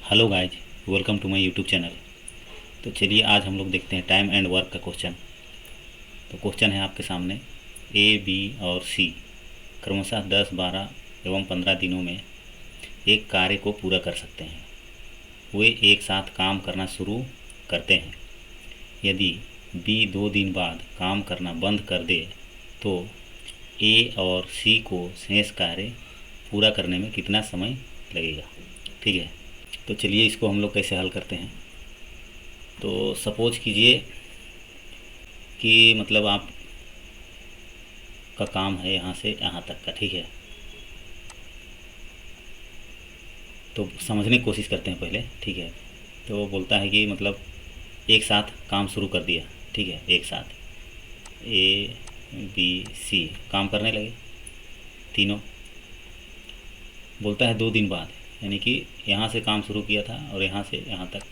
Hello guys, welcome to my YouTube channel. तो चलिए आज हम लोग देखते हैं टाइम एंड वर्क का क्वेश्चन। तो क्वेश्चन है आपके सामने, ए, बी और सी क्रमशः 10, 12 एवं 15 दिनों में एक कार्य को पूरा कर सकते हैं। वे एक साथ काम करना शुरू करते हैं। यदि बी 2 दिन बाद काम करना बंद कर दे तो ए और सी को शेष कार्य पूरा करने में कितना समय लगेगा। ठीक है, तो चलिए इसको हम लोग कैसे हल करते हैं। तो सपोज कीजिए कि मतलब आप का काम है यहाँ से यहाँ तक का। ठीक है, तो समझने की कोशिश करते हैं पहले। ठीक है, तो बोलता है कि मतलब एक साथ काम शुरू कर दिया। ठीक है, एक साथ ए, बी, सी काम करने लगे तीनों। बोलता है 2 दिन बाद, यानी कि यहाँ से काम शुरू किया था और यहाँ से यहाँ तक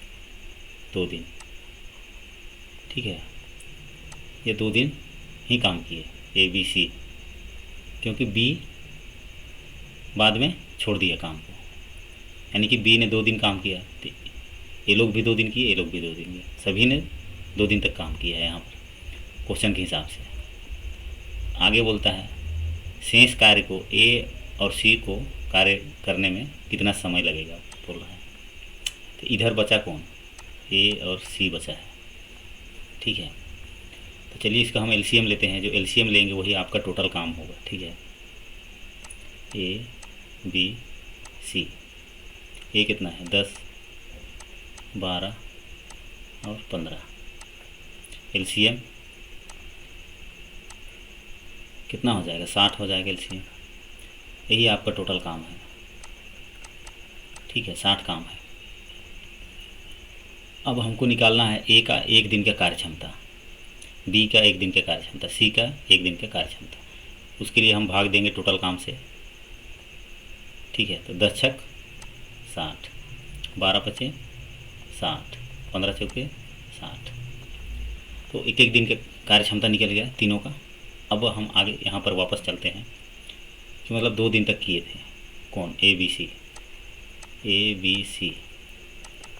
2 दिन। ठीक है, ये 2 दिन ही काम किए ए, बी, सी, क्योंकि बी बाद में छोड़ दिया काम को। यानी कि बी ने 2 दिन काम किया, तो ये लोग भी 2 दिन किए, ये लोग भी 2 दिन किए, सभी ने 2 दिन तक काम किया है यहाँ पर क्वेश्चन के हिसाब से। आगे बोलता है शेष कार्य को ए और सी को कार्य करने में कितना समय लगेगा बोल रहा है। तो इधर बचा कौन, ए और सी बचा है। ठीक है, तो चलिए इसका हम एलसीएम लेते हैं। जो एलसीएम लेंगे वही आपका टोटल काम होगा। ठीक है, ए, बी, सी। ए कितना है, 10, 12 और 15। एलसीएम कितना हो जाएगा, 60 हो जाएगा एलसीएम। यही आपका टोटल काम है। ठीक है, 60 काम है। अब हमको निकालना है ए का 1 दिन का कार्य क्षमता, बी का 1 दिन का कार्य क्षमता, सी का 1 दिन का कार्य क्षमता। उसके लिए हम भाग देंगे टोटल काम से। ठीक है, तो 10 छक 60, 12 पचे 60, 15 चौके 60। तो एक एक दिन का कार्य क्षमता निकल गया तीनों का। अब हम आगे यहाँ पर वापस चलते हैं कि मतलब 2 दिन तक किए थे कौन, ए, बी, सी। ए, बी, सी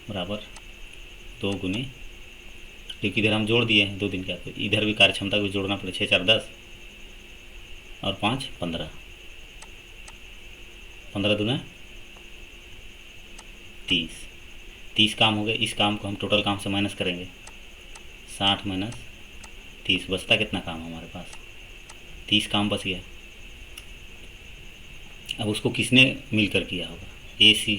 बराबर 2 गुने, क्योंकि इधर हम जोड़ दिए हैं 2 दिन का, तो इधर भी कार्य क्षमता को जोड़ना पड़े। 6 4 10 और 5 15, 15 दूना 30। 30 काम हो गए। इस काम को हम टोटल काम से माइनस करेंगे। 60 माइनस 30 बचता कितना काम हमारे पास, 30 काम बच गया। अब उसको किसने मिलकर किया होगा, ए, सी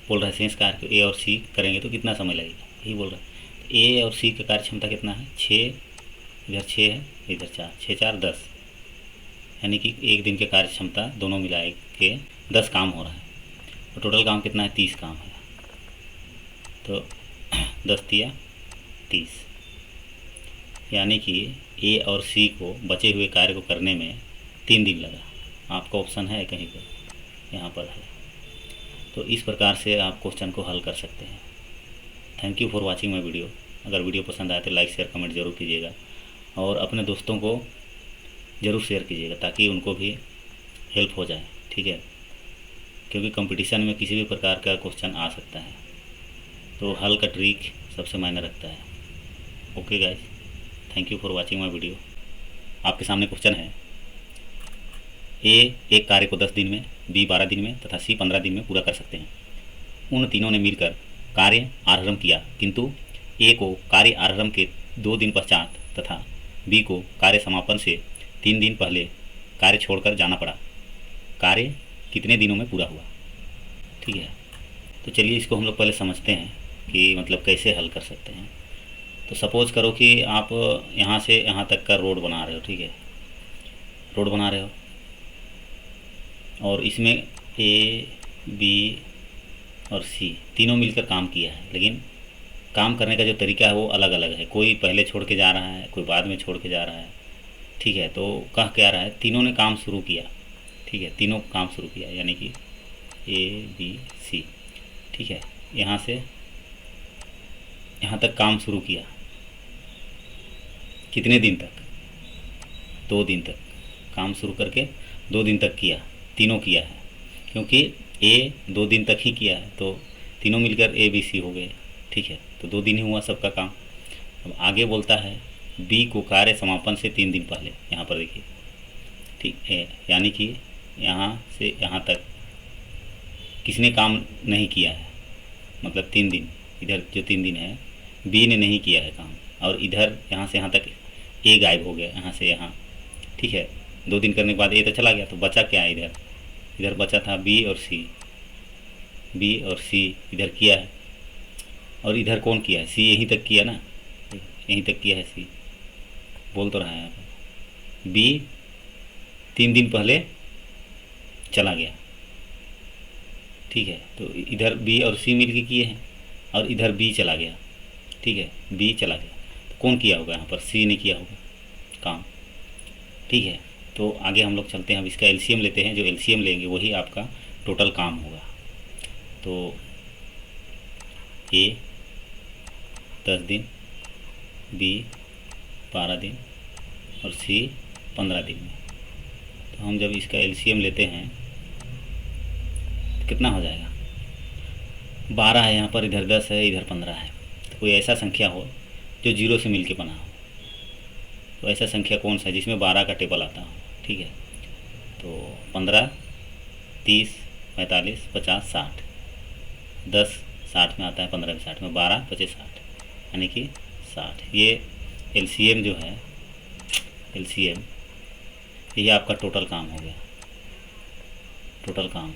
बोल रहा है। शेष कार्य को ए और सी करेंगे तो कितना समय लगेगा, यही बोल रहा है। तो ए और सी का कार्य क्षमता कितना है, 6, इधर 6 है, इधर 4, 6 4 10, यानी कि 1 दिन के कार्य क्षमता दोनों मिलाए के 10 काम हो रहा है। तो टोटल काम कितना है, 30 काम है। तो 10 तिया 30, यानी कि ए और सी को बचे हुए कार्य को करने में 3 दिन लगा। आपका ऑप्शन है कहीं पर, यहाँ पर है। तो इस प्रकार से आप क्वेश्चन को हल कर सकते हैं। Thank you for watching my video. अगर वीडियो पसंद आए तो लाइक, शेयर, कमेंट जरूर कीजिएगा और अपने दोस्तों को ज़रूर शेयर कीजिएगा ताकि उनको भी हेल्प हो जाए। ठीक है, क्योंकि कंपटीशन में किसी भी प्रकार का क्वेश्चन आ सकता है, तो हल का ट्रिक सबसे मायने रखता है। Okay guys, thank you for watching my video. आपके सामने क्वेश्चन है, ए एक कार्य को 10 दिन में, बी 12 दिन में तथा सी 15 दिन में पूरा कर सकते हैं। उन तीनों ने मिलकर कार्य आरंभ किया, किंतु ए को कार्य आरंभ के 2 दिन पश्चात तथा बी को कार्य समापन से 3 दिन पहले कार्य छोड़कर जाना पड़ा। कार्य कितने दिनों में पूरा हुआ। ठीक है, तो चलिए इसको हम लोग पहले समझते हैं कि मतलब कैसे हल कर सकते हैं। तो सपोज करो कि आप यहाँ से यहाँ तक का रोड बना रहे हो। ठीक है, रोड बना रहे हो और इसमें ए, बी और सी तीनों मिलकर काम किया है, लेकिन काम करने का जो तरीका है वो अलग अलग है। कोई पहले छोड़ के जा रहा है, कोई बाद में छोड़ के जा रहा है। ठीक है, तो कह क्या रहा है, तीनों ने काम शुरू किया। ठीक है, तीनों काम शुरू किया, यानी कि ए, बी, सी। ठीक है, यहाँ से यहाँ तक काम शुरू किया। कितने दिन तक, 2 दिन तक काम शुरू करके 2 दिन तक किया, तीनों किया है। क्योंकि ए 2 दिन तक ही किया है, तो तीनों मिलकर ABC हो गए, ठीक है। तो 2 दिन ही हुआ सबका काम। अब आगे बोलता है B को कार्य समापन से 3 दिन पहले, यहाँ पर देखिए, ठीक है, यानी कि यहाँ से यहाँ तक किसने काम नहीं किया है, मतलब 3 दिन, इधर जो 3 दिन है B ने नहीं किया है काम, और इधर यहाँ से यहाँ तक A गायब हो गया, यहाँ से यहाँ, ठीक है। 2 दिन करने के बाद A तो चला गया, तो बचा क्या है इधर बचा था B और C इधर किया है, और इधर कौन किया है, C यहीं तक किया ना, यहीं तक किया है C, बोल तो रहा है यहाँ पर। B 3 दिन पहले चला गया, ठीक है। तो इधर B और C मिल के किए हैं, और इधर B चला गया, ठीक है, B चला गया, तो कौन किया होगा यहाँ पर, C ने किया होगा काम, ठीक है। तो आगे हम लोग चलते हैं, अब इसका LCM लेते हैं, जो LCM लेंगे वही आपका टोटल काम होगा। तो A 10 दिन, B 12 दिन और C 15 दिन में। तो हम जब इसका LCM लेते हैं तो कितना हो जाएगा, 12 है यहाँ पर, इधर 10 है, इधर 15 है। तो कोई ऐसा संख्या हो जो 0 से मिलके बना हो, तो ऐसा संख्या कौन सा है जिसमें 12 का टेबल आता हो, ठीक है। तो 15, 30, 45, 50, 60, 10 60 में आता है, 15 भी 60 में, 12 25 60, यानी कि 60। ये LCM जो है, LCM ये आपका टोटल काम हो गया, टोटल काम,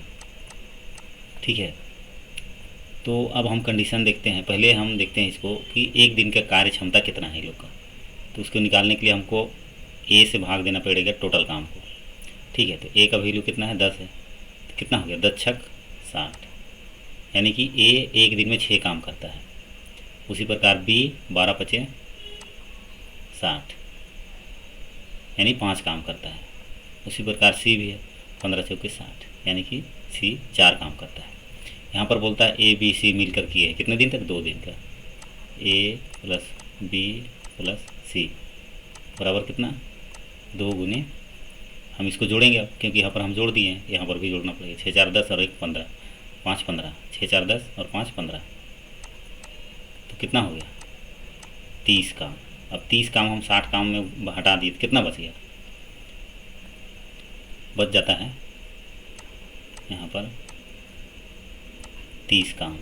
ठीक है। तो अब हम कंडीशन देखते हैं, पहले हम देखते हैं इसको कि एक दिन का कार्य क्षमता कितना है लोग का। तो उसको निकालने के लिए हमको A से भाग देना पड़ेगा टोटल काम को, ठीक है। तो A का वैल्यू कितना है, 10 है, तो कितना हो गया, 10 छक 60, यानी कि A एक दिन में 6 काम करता है। उसी प्रकार B 12 पचे 60, यानी 5 काम करता है। उसी प्रकार C भी है, 15 चौके 60, यानी कि C 4 काम करता है। यहाँ पर बोलता है ABC मिलकर किए है कितने दिन तक, 2 दिन का, A plus B plus C बराबर कितना, 2 गुने, हम इसको जोड़ेंगे अब, क्योंकि यहाँ पर हम जोड़ दिए हैं, यहाँ पर भी जोड़ना पड़ेगा। 6 4 10 और 1 15, 5 15, 6 4 10 और 5 15, तो कितना हो गया, 30 काम। अब 30 काम हम 60 काम में हटा दिए, तो कितना बच गया, बच जाता है यहाँ पर 30 काम,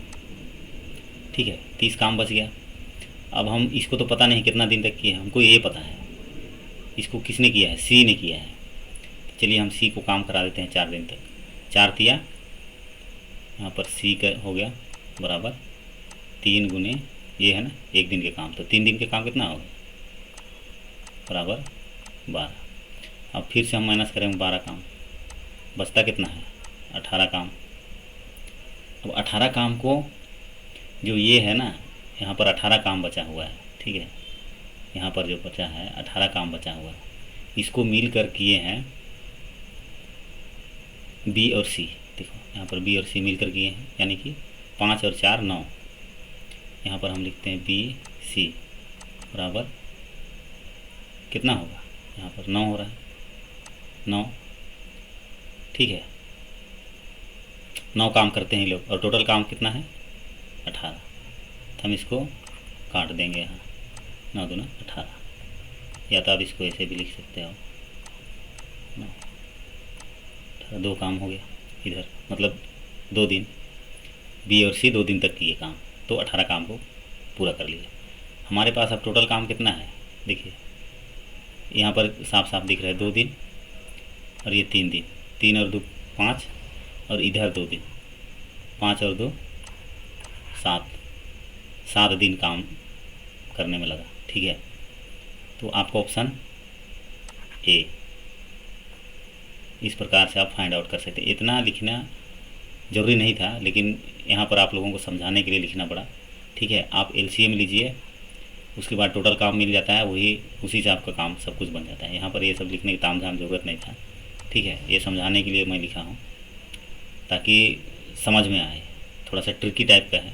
ठीक है, 30 काम बच गया। अब हम इसको तो पता नहीं कितना दिन तक किया है, हमको ये पता है इसको किसने किया है, C ने किया है। तो चलिए हम C को काम करा देते हैं 4 दिन तक। 4 दिया, यहाँ पर C का हो गया बराबर 3 गुने ये है ना 1 दिन के काम, तो 3 दिन के काम कितना हो गया, बराबर 12। अब फिर से हम माइनस करेंगे 12 काम, बचता कितना है, 18 काम। अब 18 काम को जो ये है ना, यहाँ पर 18 काम बचा हुआ है, ठीक है, यहाँ पर जो बचा है 18 काम बचा हुआ है, इसको मिल कर किए हैं B और C। देखो यहाँ पर B और C मिल कर किए हैं, यानी कि 5 और 4 9। यहाँ पर हम लिखते हैं BC बराबर कितना होगा, यहाँ पर 9 हो रहा है, 9, ठीक है, 9 काम करते हैं लोग, और टोटल काम कितना है 18। तो हम इसको काट देंगे, यहाँ 9 दूना 18, या तो आप इसको ऐसे भी लिख सकते हो, 9 18, 2 काम हो गया इधर, मतलब 2 दिन, B और C 2 दिन तक किए काम, तो 18 काम को पूरा कर लिया। हमारे पास अब टोटल काम कितना है, देखिए यहाँ पर साफ साफ दिख रहा है 2 दिन, और ये 3 दिन, 3 और 2 5, और इधर 2 दिन, 5 और 2 7, 7 दिन काम करने में लगा, ठीक है। तो आपका ऑप्शन A, इस प्रकार से आप फाइंड आउट कर सकते हैं। इतना लिखना ज़रूरी नहीं था, लेकिन यहाँ पर आप लोगों को समझाने के लिए लिखना पड़ा, ठीक है। आप LCM लीजिए, उसके बाद टोटल काम मिल जाता है, वही उसी से आपका काम सब कुछ बन जाता है। यहाँ पर ये सब लिखने की तामझाम ज़रूरत नहीं था, ठीक है। ये समझाने के लिए मैं लिखा हूँ ताकि समझ में आए, थोड़ा सा ट्रिकी टाइप का है,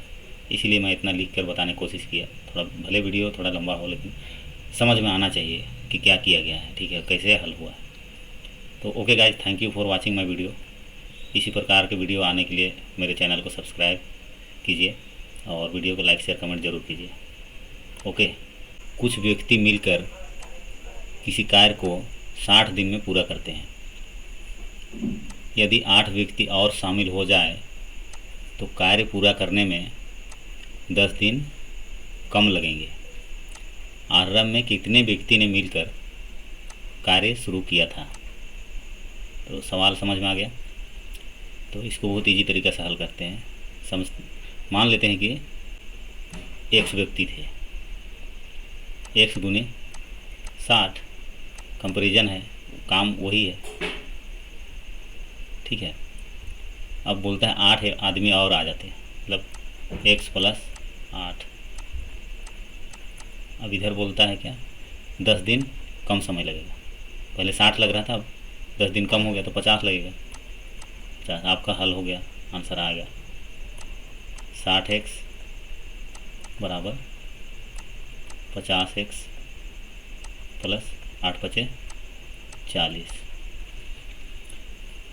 इसीलिए मैं इतना लिख कर बताने की कोशिश किया। थोड़ा भले वीडियो थोड़ा लंबा हो, लेकिन समझ में आना चाहिए कि क्या किया गया है, ठीक है, कैसे हल हुआ है। तो okay guys, thank you for watching my video. इसी प्रकार के वीडियो आने के लिए मेरे चैनल को सब्सक्राइब कीजिए और वीडियो को लाइक शेयर कमेंट जरूर कीजिए। ओके। कुछ व्यक्ति मिलकर किसी कार्य को 60 दिन में पूरा करते हैं। यदि 8 व्यक्ति और शामिल हो जाए तो कार्य पूरा करने में 10 दिन कम लगेंगे। आरंभ में कितने व्यक्ति ने मिलकर कार्य शुरू किया था? तो सवाल समझ में आ गया। तो इसको बहुत इजी तरीक़े से हल करते हैं। मान लेते हैं कि 100 व्यक्ति थे, 100 गुने 60 कंपेरिजन है, काम वही है, ठीक है। अब बोलता है 8 आदमी और आ जाते हैं, मतलब x + 8। अब इधर बोलता है क्या, 10 दिन कम समय लगेगा। पहले 60 लग रहा था, अब 10 दिन कम हो गया तो 50 लगेगा। 50 आपका हल हो गया, आंसर आ गया। 60x बराबर 50x + 8 × 5 = 40।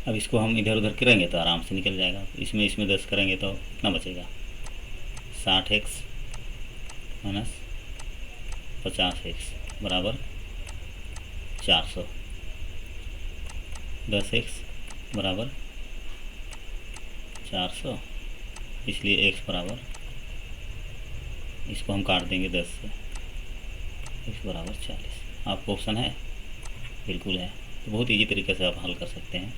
अब इसको हम इधर उधर करेंगे तो आराम से निकल जाएगा। इसमें 10 करेंगे तो कितना बचेगा, 60x - 50x बराबर 400। 10x बराबर 400, इसलिए x बराबर, इसको हम काट देंगे 10 से, x बराबर 40। आपको ऑप्शन है? बिल्कुल है। तो बहुत इजी तरीके से आप हल कर सकते हैं,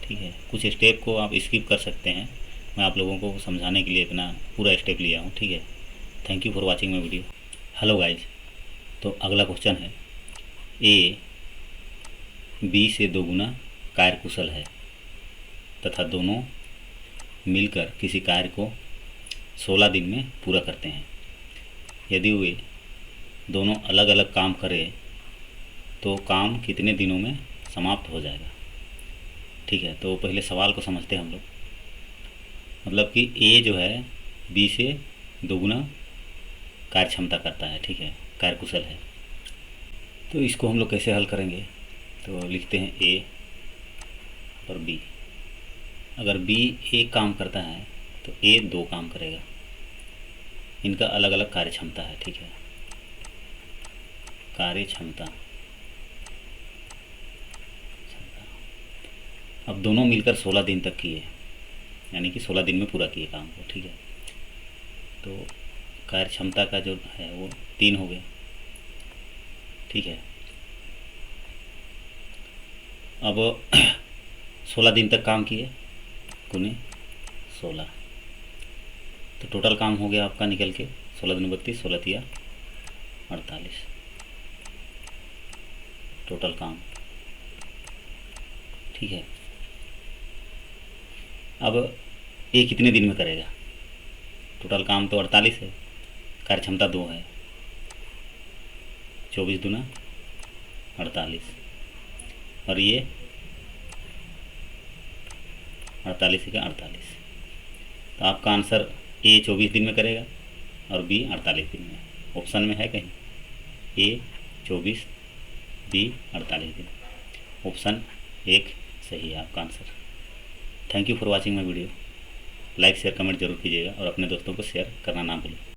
ठीक है। कुछ स्टेप को आप स्किप कर सकते हैं, मैं आप लोगों को समझाने के लिए इतना पूरा स्टेप लिया हूँ, ठीक है। Thank you for watching my video. Hello guys, तो अगला क्वेश्चन है, ए बी से 2 गुना कार्यकुशल है तथा दोनों मिलकर किसी कार्य को 16 दिन में पूरा करते हैं। यदि वे दोनों अलग अलग काम करें तो काम कितने दिनों में समाप्त हो जाएगा? ठीक है, तो पहले सवाल को समझते हैं हम लोग। मतलब कि ए जो है बी से 2 गुना कार्य क्षमता करता है, ठीक है, कार्यकुशल है। तो इसको हम लोग कैसे हल करेंगे? तो लिखते हैं ए और बी। अगर बी एक काम करता है तो ए 2 काम करेगा। इनका अलग अलग कार्य क्षमता है, ठीक है, कार्य क्षमता। अब दोनों मिलकर 16 दिन तक किए, यानी कि 16 दिन में पूरा किए काम को, ठीक है। तो कार्य क्षमता का जो है वो 3 हो गए, ठीक है। अब 16 दिन तक काम किए गुने 16, तो टोटल काम हो गया आपका निकल के 16 दूनी 32, 16 तिया 48 टोटल काम, ठीक है। अब ये कितने दिन में करेगा? टोटल काम तो 48 है, कार्य क्षमता 2 है, 24 दूना 48 और ये 48 का 48। तो आपका आंसर ए 24 दिन में करेगा और बी 48 दिन में। ऑप्शन में है कहीं ए 24, बी 48 दिन। ऑप्शन 1 सही है आपका answer. Thank you for watching my video. Like share comment जरूर कीजिएगा और अपने दोस्तों को शेयर करना ना भूलें।